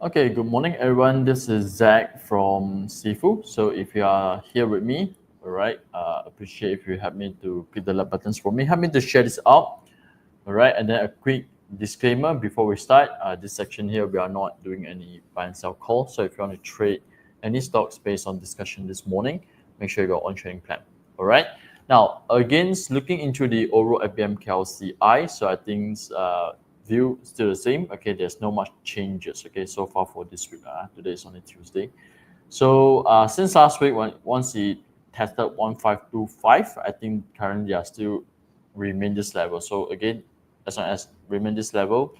Okay, good morning, everyone. This is Zach from XIFU. So if you are here with me, all right, appreciate if you help me to click the like buttons for me. Help me to share this out, all right. And then a quick disclaimer before we start. This section here, we are not doing any buy and sell call. So if you want to trade any stocks based on discussion this morning, make sure you got on trading plan, all right. Now, against looking into the overall IBM KLCI, so I think view still the same. Okay, there's no much changes. Okay, so far for this week. Today is only Tuesday. So since last week, once it tested 1525, I think currently they are still remain this level. So again, as long as remain this level,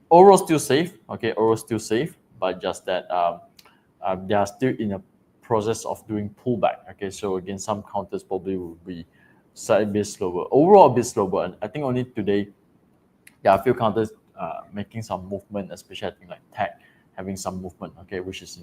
overall still safe. Okay, overall still safe, but just that they are still in a process of doing pullback. Okay, so again, some counters probably will be slightly bit slower. Overall, a bit slower, and I think only today there are a few counters making some movement, especially I think like tech having some movement, okay, which is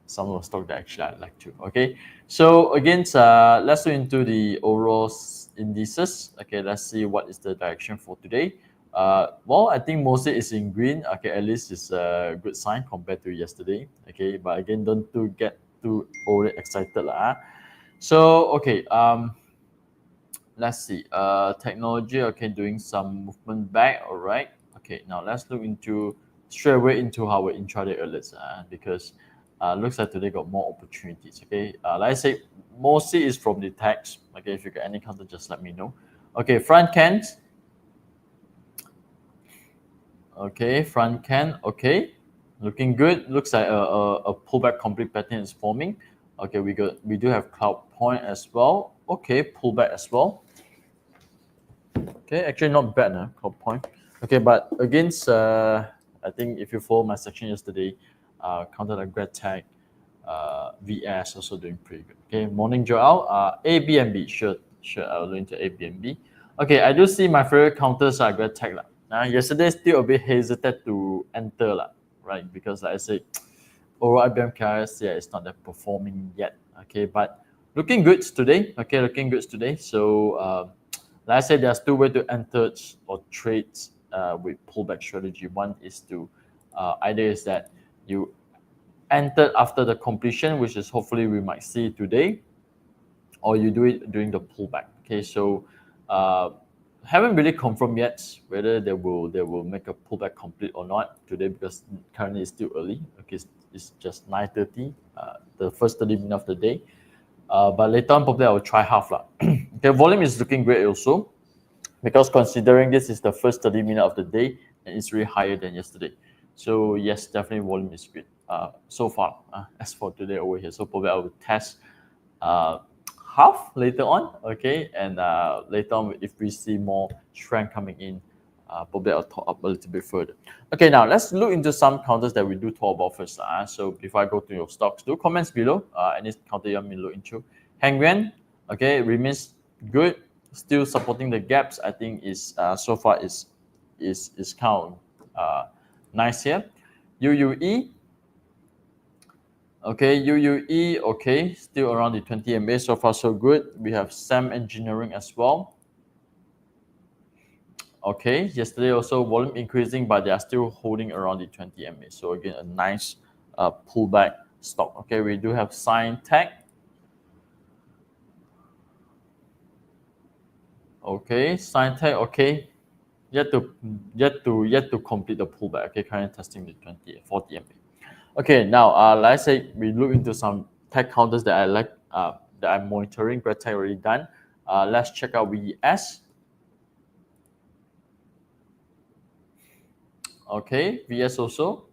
some of the stock that actually I like to. Okay, so again, let's look into the overall indices. Okay, let's see what is the direction for today. Well, I think mostly it's in green. Okay, at least it's a good sign compared to yesterday. Okay, but again, don't get too overly excited lah. So okay, let's see. Technology, okay, doing some movement back. All right. Okay, now let's look into straight away into our intraday alerts because looks like today got more opportunities. Okay, like I say, mostly is from the text. Okay, if you got any counter, just let me know. Okay, front cans. Okay, front can. Okay, looking good. Looks like a pullback complete pattern is forming. Okay, we do have cloud point as well. Okay, pullback as well. Okay, actually not bad, cloud point. Okay, but against I think if you follow my section yesterday, counter like GradTech, VS also doing pretty good. Okay, morning Joel. ABNB, sure, I'll look into ABNB. Okay, I do see my favorite counters are GradTech. Yesterday still a bit hesitant to enter, right? Because like I said, overall IBM KRS, yeah, it's not that performing yet. Okay, but looking good today. Okay, looking good today. So like I said, there's two ways to enter or trade with pullback strategy. One is to either is that you entered after the completion, which is hopefully we might see today, or you do it during the pullback. Okay, so haven't really confirmed yet whether they will make a pullback complete or not today because currently it's still early. Okay, it's just 9:30, the first 30 minutes of the day. But later on, probably I will try half lah. Okay, volume is looking great also because considering this is the first 30 minutes of the day and it's really higher than yesterday. So yes, definitely volume is great so far as for today over here. So probably I will test half later on, okay, and later on if we see more strength coming in, probably I'll talk up a little bit further. Okay, now let's look into some counters that we do talk about first. So before I go to your stocks, do comments below any counter you want me to look into. Hang Yuan, okay, remains good, still supporting the gaps. I think is so far is kind of nice here. UUE. Okay, UUE, okay, still around the 20 MA, so far so good. We have SAM Engineering as well. Okay, yesterday also volume increasing, but they are still holding around the 20 MA. So again, a nice pullback stock. Okay, we do have Sign Tech. Okay, Sign Tech, okay. Yet to complete the pullback. Okay, currently testing the 40 MA. Okay, now like I said, we look into some tech counters that I like that I'm monitoring. GradTech already done. Let's check out VS. Okay, VS also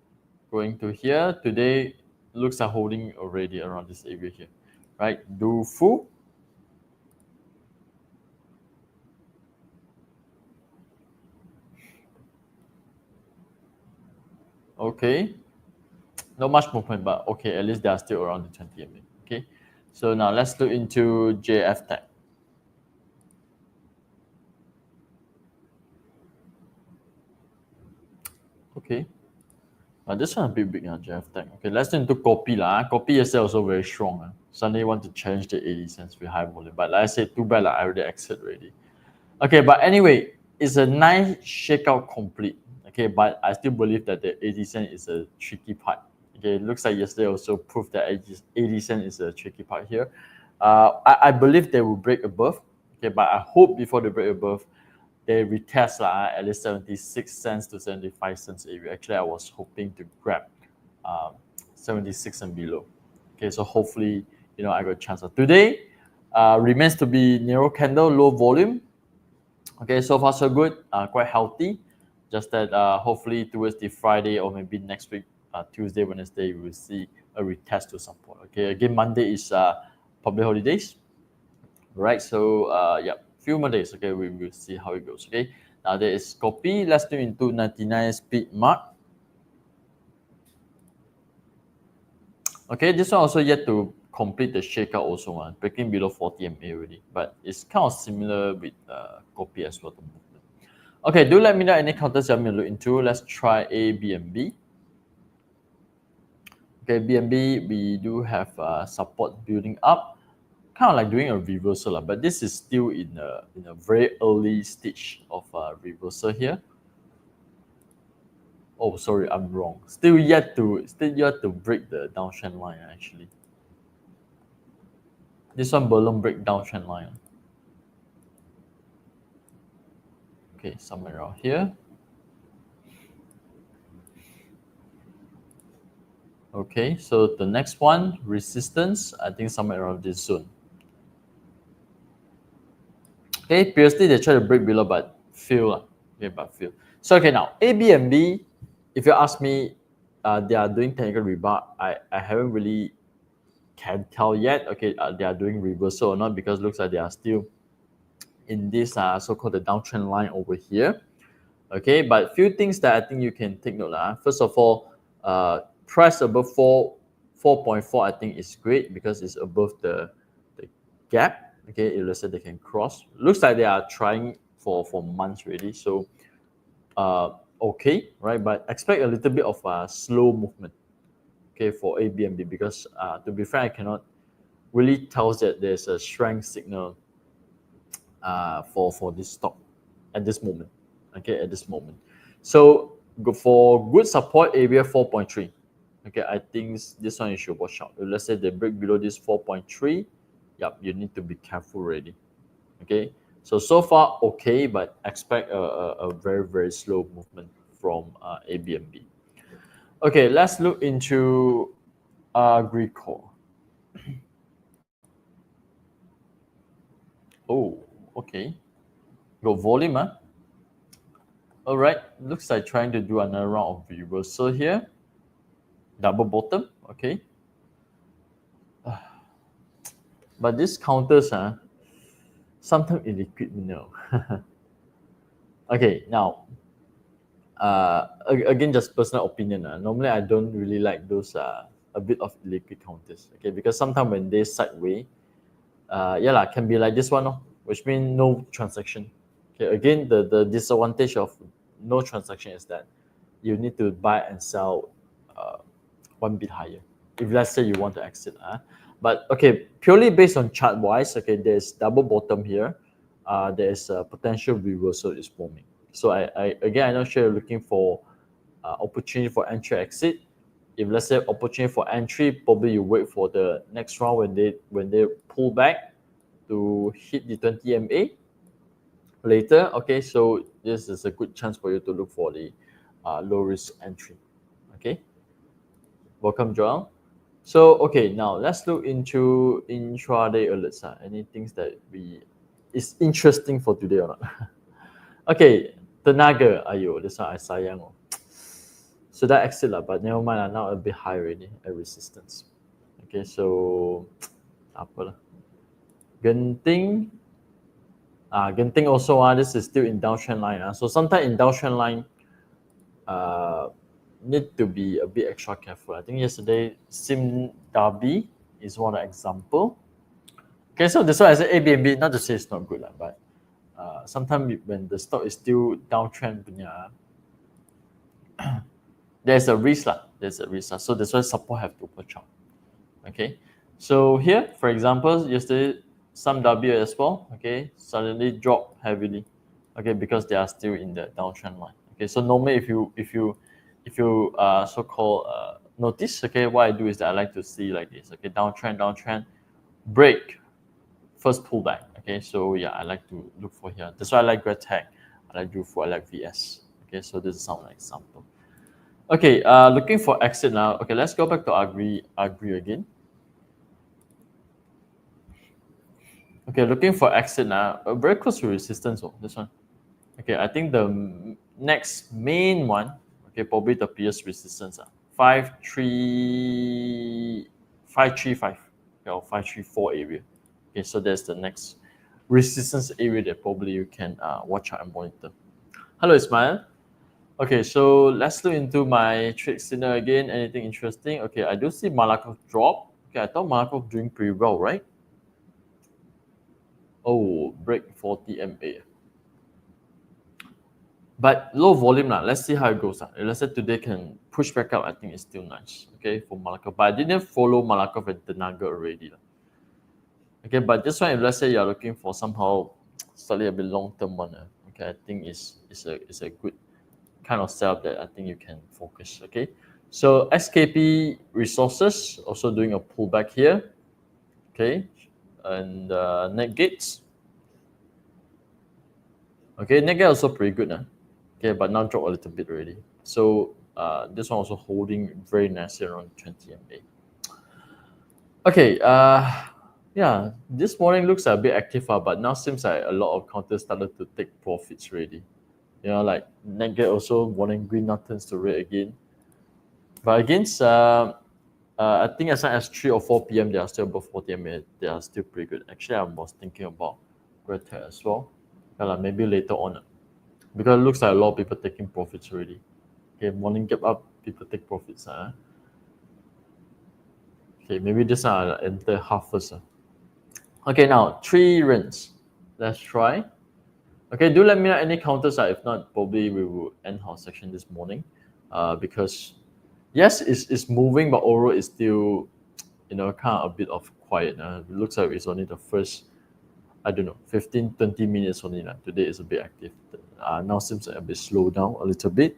going to here today. Looks like holding already around this area here, right? DoFu. Okay, not much movement, but okay, at least they are still around the 20 MA. Okay, so now let's look into JF Tech. Okay, this one a bit big, JF Tech. Okay, let's look into Copy lah. Copy yesterday also very strong. Suddenly want to challenge the 80 cents with high volume, but like I said, too bad I already exit already. Okay, but anyway, it's a nice shakeout complete. Okay, but I still believe that the 80 cent is a tricky part. Okay, it looks like yesterday also proved that 80 cent is a tricky part here. I believe they will break above. Okay, but I hope before they break above, they retest at least 76 cents to 75 cents area. Actually, I was hoping to grab 76 and below. Okay, so hopefully, I got a chance. Today remains to be narrow candle, low volume. Okay, so far so good, quite healthy. Just that hopefully towards the Friday or maybe next week, Tuesday, Wednesday, we will see a retest to support. Okay, again, Monday is public holidays, right? So yeah, few more days. Okay, we will see how it goes. Okay, now there is copy. Let's do into 99 speed mark. Okay, this one also yet to complete the shakeout also one, breaking below 40 MA already, but it's kind of similar with copy as well. The movement. Okay, do let me know any counters you want me to look into. Let's try A, B, and B. Okay, BNB, we do have support building up, kind of like doing a reversal, but this is still in a very early stage of reversal here. Oh, sorry, I'm wrong. Still yet to break the downtrend line actually. This one balloon break downtrend line. Okay, somewhere around here. Okay, so the next one, resistance, I think somewhere around this zone. Okay, previously they tried to break below but fail. Okay, but fail. So okay, now A, B, and B, if you ask me, they are doing technical rebar. I haven't really can tell yet. Okay, they are doing reversal or not because looks like they are still in this so-called the downtrend line over here. Okay, but few things that I think you can take note. First of all, price above 4.4 I think is great because it's above the gap. Okay, if let's say they can cross. Looks like they are trying for months already. So okay, right? But expect a little bit of a slow movement. Okay, for A, B, and B because to be frank, I cannot really tell that there's a strength signal for this stock at this moment. Okay, at this moment. So for good support area 4.3. Okay, I think this one you should watch out. If let's say they break below this 4.3, yep, you need to be careful already. Okay, so far okay, but expect a very very slow movement from A, B, and B. Okay, let's look into Agricor. Oh, okay. Got volume, huh? All right, looks like trying to do another round of reversal here. Double bottom, okay. But this counters, sometimes illiquid, Okay, now, again, just personal opinion. Normally, I don't really like those a bit of illiquid counters, okay, because sometimes when they sideways, can be like this one, which means no transaction. Okay, again, the disadvantage of no transaction is that you need to buy and sell one bit higher. If let's say you want to exit, but okay, purely based on chart wise, okay, there's double bottom here. There's a potential reversal is forming. So I not sure you're looking for opportunity for entry exit. If let's say opportunity for entry, probably you wait for the next round when they pull back to hit the 20 MA later. Okay, so this is a good chance for you to look for the low risk entry. Okay, welcome, Joel. So okay, now let's look into intraday alerts. Any things that is interesting for today or not? Okay, Tenaga, ayo, this one I sayang. So that exit lah, but never mind, now a bit high already at resistance. Okay, so apa lah. Genting, Genting also this is still in downtrend line. So sometimes in downtrend line, need to be a bit extra careful. I think yesterday Sim Derby is one example. Okay, so that's why I said Airbnb, not to say it's not good, but sometimes when the stock is still downtrend, there's a risk. There's a risk. So that's why support have to watch out. Okay, so here, for example, yesterday some W as well, okay, suddenly drop heavily, okay, because they are still in the downtrend line. Okay, so normally if you so-called notice, okay, what I do is that I like to see like this. Okay, downtrend, break, first pullback. Okay, so yeah, I like to look for here. That's why I like red tag. I like UFO. I like VS. Okay, so this is some example. Okay, looking for exit now. Okay, let's go back to agree again. Okay, looking for exit now. Very close to resistance. Oh, this one. Okay, I think the next main one. Okay, probably the previous resistance. 535. Okay, or 534 area. Okay, so that's the next resistance area that probably you can watch out and monitor. Hello, Ismail. Okay, so let's look into my trade signal again. Anything interesting? Okay, I do see Malakoff drop. Okay, I thought Malakoff doing pretty well, right? Oh, break 40 MA. But low volume lah. Let's see how it goes. Let's say today can push back up. I think it's still nice. Okay, for Malakoff. But I didn't follow Malakoff and the Nugget already. Okay, but this one, if let's say you're looking for somehow slightly a bit long term one, okay, I think it's a good kind of setup that I think you can focus. Okay, so SKP Resources also doing a pullback here. Okay, and net gates. Okay, net gate also pretty good. Okay, but now drop a little bit already. So this one also holding very nicely around 20 MA. Okay, yeah, this morning looks a bit active, but now seems like a lot of counters started to take profits already. You know, like net gate also warning green now turns to red again. But against I think as long as 3 or 4 p.m. they are still above 40 MA. They are still pretty good. Actually, I was thinking about red tag as well. Maybe later on. Because it looks like a lot of people taking profits already. Okay, morning gap up, people take profits. Okay, maybe this one I'll enter half first. Okay, now 3 runs. Let's try. Okay, do let me know any counters. If not, probably we will end our section this morning. Because yes, it's moving, but overall it's still, kind of a bit of quiet. It looks like it's only the first, I don't know, 15, 20 minutes only. Today is a bit active. Now seems like a bit slowed down a little bit.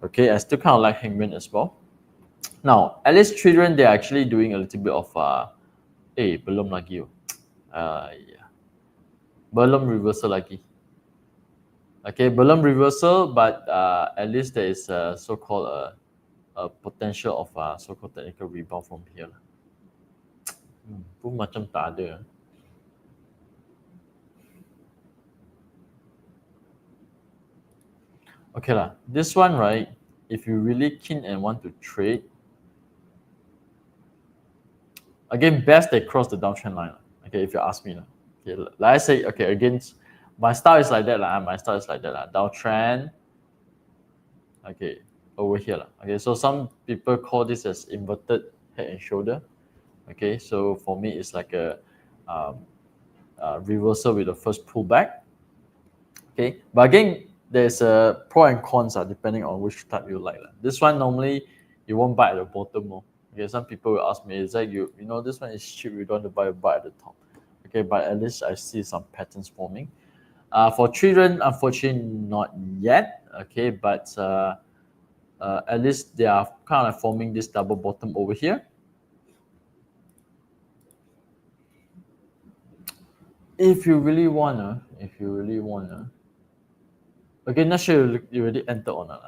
Okay, I still kind of like Hangman as well. Now, at least children, they're actually doing a little bit of, belum lagi. Yeah. Belum reversal lagi. Okay, belum reversal, but at least there is a so-called a potential of so-called technical rebound from here. Pun macam tak ada. Okay lah, this one, right, if you really keen and want to trade, again, best they cross the downtrend line. Okay, if you ask me. Okay, like I say, okay, against my style is like that. My style is like that. Downtrend. Okay, over here. Okay, so some people call this as inverted head and shoulder. Okay, so for me, it's like a reversal with the first pullback. Okay, but again, there's a pro and cons depending on which type you like. This one normally you won't buy at the bottom more. Okay, some people will ask me, is that this one is cheap, you don't want to buy at the top. Okay, but at least I see some patterns forming. For children, unfortunately, not yet. Okay, but at least they are kind of forming this double bottom over here. If you really wanna, okay, not sure you already enter on it.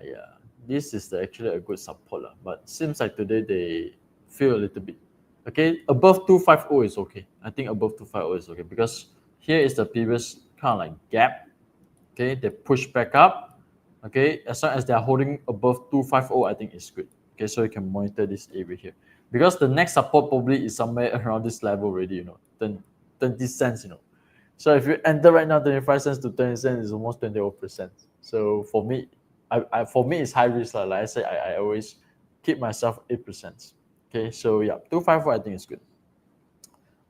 Yeah, this is actually a good support, but seems like today they feel a little bit. Okay, above 250 is okay. I think above 250 is okay because here is the previous kind of like gap. Okay, they push back up. Okay, as long as they are holding above 250, I think it's good. Okay, so you can monitor this area here because the next support probably is somewhere around this level already. 20 cents. So if you enter right now, 25 cents to 20 cents is almost 20%. So for me, for me, it's high risk. Like I say, I always keep myself 8%. Okay, so yeah, 254 I think is good.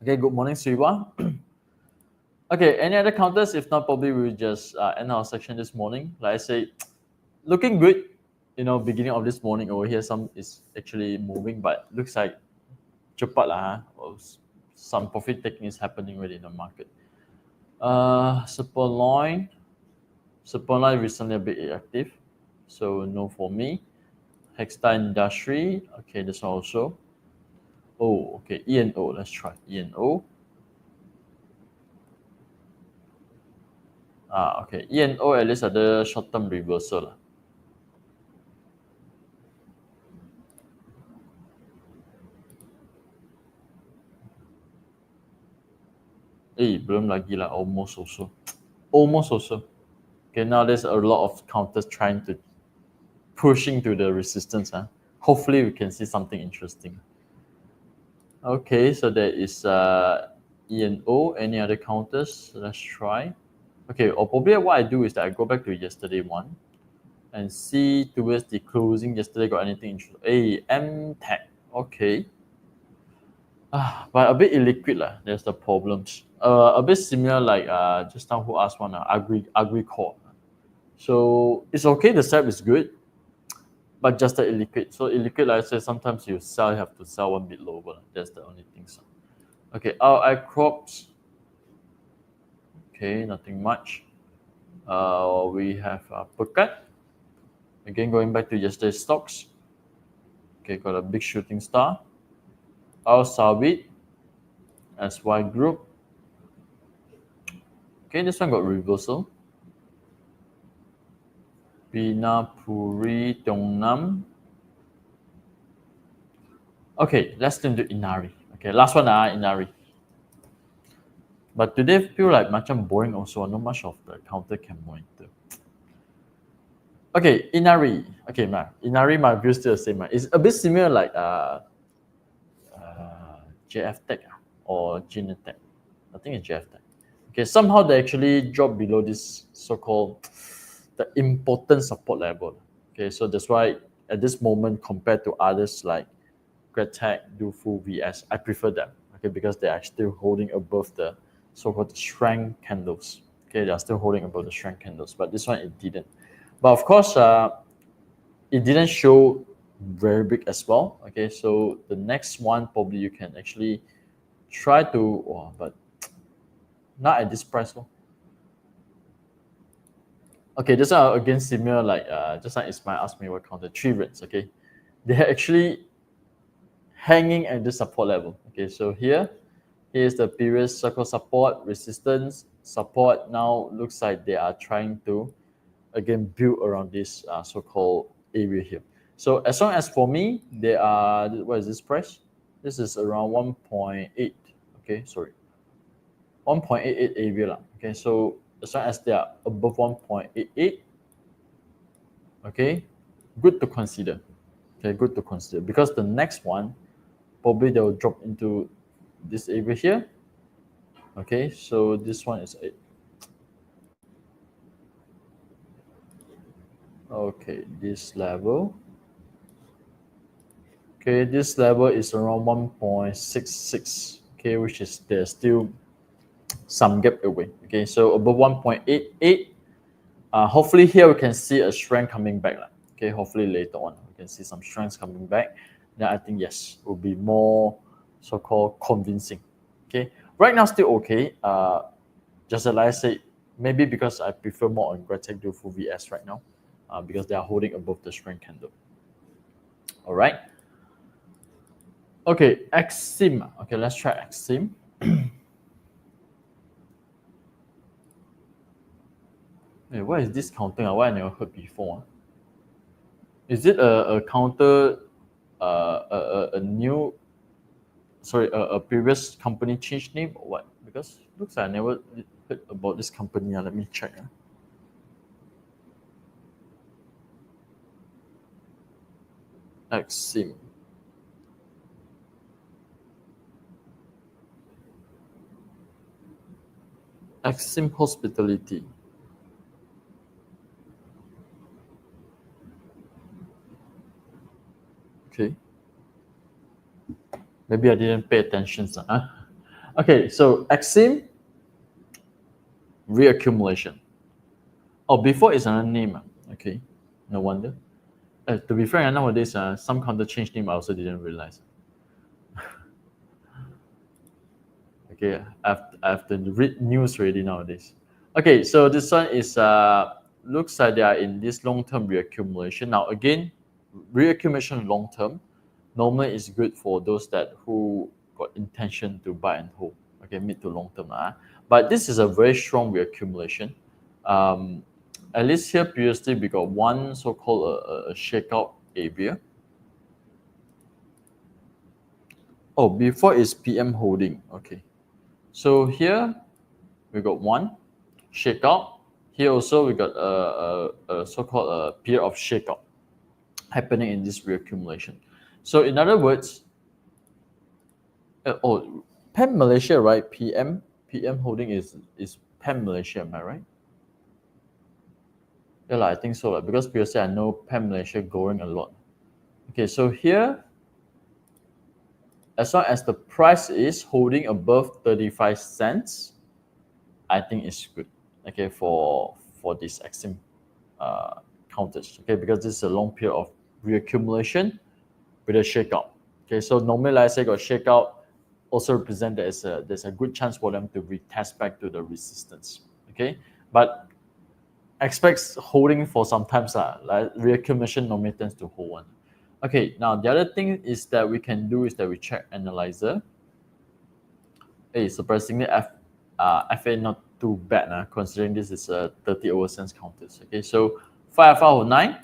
Okay, good morning, Siwa. Okay, any other counters? If not, probably we'll just end our section this morning. Like I say, looking good. Beginning of this morning over here, some is actually moving, but looks like cepat lah. Some profit taking is happening already in the market. Support line. Support line recently a bit active, so no for me. Hextile Industry, okay, this one also. Oh, okay, E&O, let's try E&O. Okay, E&O at least ada short-term reversal lah. Belum lagi lah, almost also. Almost also. Okay, now there's a lot of counters trying to pushing to the resistance. Hopefully we can see something interesting. Okay, so there is E&O. Any other counters? Let's try. Okay, or probably what I do is that I go back to yesterday one and see towards the closing yesterday got anything interesting. MTech. Okay. But a bit illiquid lah. There's the problems. A bit similar like just now who asked one, Agricore. So it's okay. The setup is good, but just the illiquid. So illiquid, like I said, sometimes you have to sell one bit lower. That's the only thing. So. Okay, our crops. Okay, nothing much. We have Pullback. Again, going back to yesterday's stocks. Okay, got a big shooting star. Our Sawit, SY Group. Okay, this one got reversal. Pinapuri Tongnam. Okay, let's turn to Inari. Okay, last one, Inari. But today feel like macam boring also. Not much of the counter can monitor. Okay, Inari. Okay, Inari, my view still the same. It's a bit similar like JF Tech or Genetech. I think it's JF Tech. Okay, somehow they actually dropped below this so-called the important support level. Okay, so that's why at this moment compared to others like GrabTech, DoFu, VS, I prefer them. Okay, because they are still holding above the so-called strength candles. Okay, they are still holding above the strength candles, but this one it didn't. But of course, it didn't show very big as well. Okay, so the next one probably you can actually try to, but not at this price. Okay, this one again similar like just like Ismail asked me what counter 3 reds. Okay, they're actually hanging at the support level. Okay, so here's the previous circle support, resistance, support. Now looks like they are trying to again build around this so-called area here. So as long as for me, they are, what is this price? This is around 1.8. Okay, sorry, 1.88 area lah. Okay, so as long as they are above 1.88, okay, good to consider. Okay, good to consider because the next one probably they will drop into this area here. Okay, so this one is 8. Okay, this level. Okay, this level is around 1.66. Okay, which is there's still some gap away. Okay, so above 1.88. Hopefully here we can see a strength coming back. Okay, hopefully later on we can see some strengths coming back. Then I think yes, it will be more so-called convincing. Okay, right now still okay. Just like I said, maybe because I prefer more on GrabTech DoFu VS right now, because they are holding above the strength candle. All right. Okay, XIM. Okay, let's try XIM. Hey, what is this counter? Why I never heard before? Is it a counter, a new, sorry, a previous company changed name or what? Because it looks like I never heard about this company. Let me check. XIM. XIM Hospitality. Okay. Maybe I didn't pay attention. Okay, so XIM reaccumulation. Oh, before it's another name. Okay, no wonder. To be frank, nowadays some counter change name I also didn't realize. Okay, I have to read news already nowadays. Okay, so this one is looks like they are in this long-term reaccumulation. Now again, reaccumulation long-term normally is good for those that who got intention to buy and hold. Okay, mid to long-term. But this is a very strong reaccumulation. At least here previously we got one so-called a shakeout area. Oh, before is PM holding. Okay. So here we got one shakeout. Here also we got a so-called a period of shakeout happening in this reaccumulation. So in other words, PEM Malaysia, right? PM holding is PEM Malaysia, am I right? Yeah, I think so. Because previously I know PEM Malaysia going a lot. Okay, so here, as long as the price is holding above 35 cents, I think it's good. Okay, for this XIFU counters. Okay, because this is a long period of reaccumulation with a shakeout. Okay, so normally, like I say, got shakeout also represent there's a good chance for them to retest back to the resistance. Okay, but expects holding for some times like reaccumulation normally tends to hold one. Okay, now the other thing is that we can do is that we check analyzer. Hey, surprisingly, FA not too bad considering this is a 30 over cents counters. Okay, so 5F9.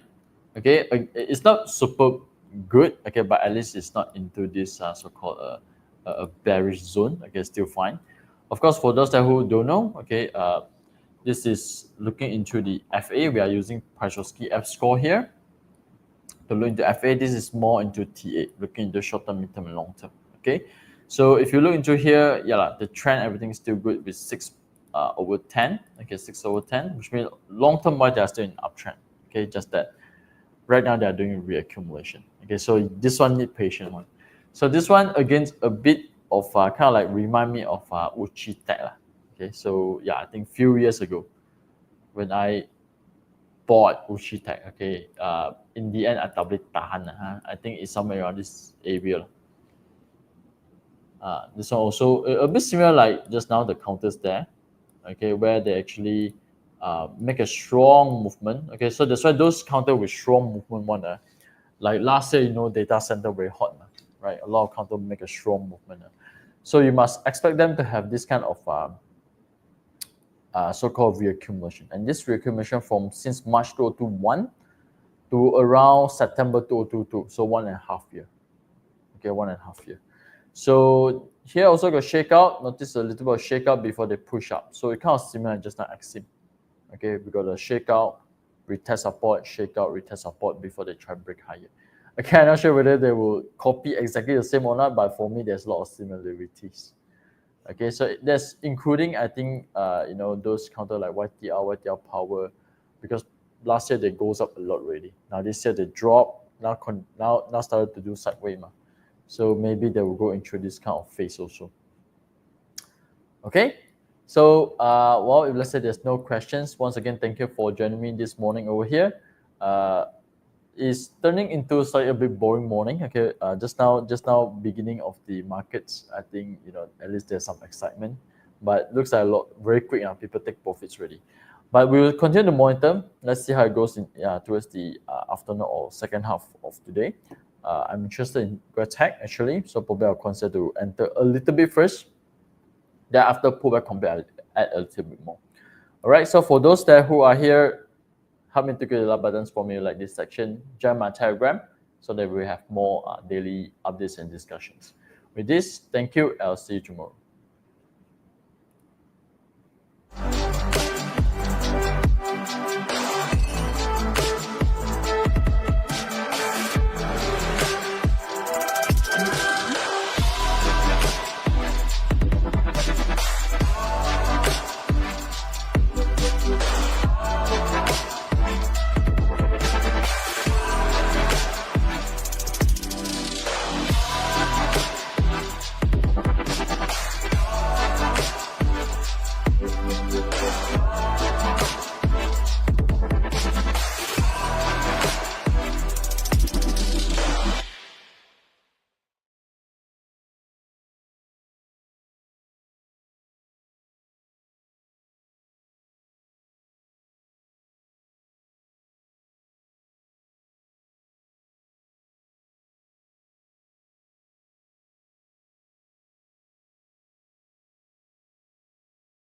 Okay, it's not super good. Okay, but at least it's not into this so-called a bearish zone. Okay, still fine. Of course, for those that who don't know, okay, this is looking into the FA. We are using Prashowski F score here to look into FA. This is more into TA, looking into short term, mid term, and long term. Okay, so if you look into here, the trend everything is still good with 6 over 10. Okay, 6 over 10, which means long term wise they are still in uptrend. Okay, just that right now they are doing reaccumulation. Okay, so this one need patient one. So this one against a bit of kind of like remind me of Uchi Tech. Okay, so I think few years ago when I bought Uchi Tech, okay, in the end I tak boleh tahan. I think it's somewhere around this area. This one also a bit similar like just now the counters there, okay, where they actually make a strong movement. Okay, so that's why those counter with strong movement one, like last year, data center very hot, right? A lot of counter make a strong movement. So you must expect them to have this kind of so-called reaccumulation. And this reaccumulation from since March 2021 to around September 2022, so 1.5 year. Okay, 1.5 year. So here also got shakeout. Notice a little bit of shakeout before they push up. So it kind of similar just like XIFU. Okay, we got a shakeout, retest support, shakeout, retest support before they try to break higher. Okay, I'm not sure whether they will copy exactly the same or not, but for me, there's a lot of similarities. Okay, so that's including, I think, those counter like YTR power, because last year they goes up a lot already. Now this year they drop. Now started to do sideways. So maybe they will go into this kind of phase also. Okay, so well, if let's say there's no questions, once again, thank you for joining me this morning over here. It's turning into slightly a bit boring morning. Okay, just now, beginning of the markets. I think at least there's some excitement, but looks like a lot very quick. People take profits already, but we will continue to monitor. Let's see how it goes in towards the afternoon or second half of today. I'm interested in tech actually, so probably I'll consider to enter a little bit first. Then after pullback, compare add a little bit more. All right. So for those that who are here, help me to click the like buttons for me, like this section. Join my Telegram so that we have more daily updates and discussions. With this, thank you. I'll see you tomorrow.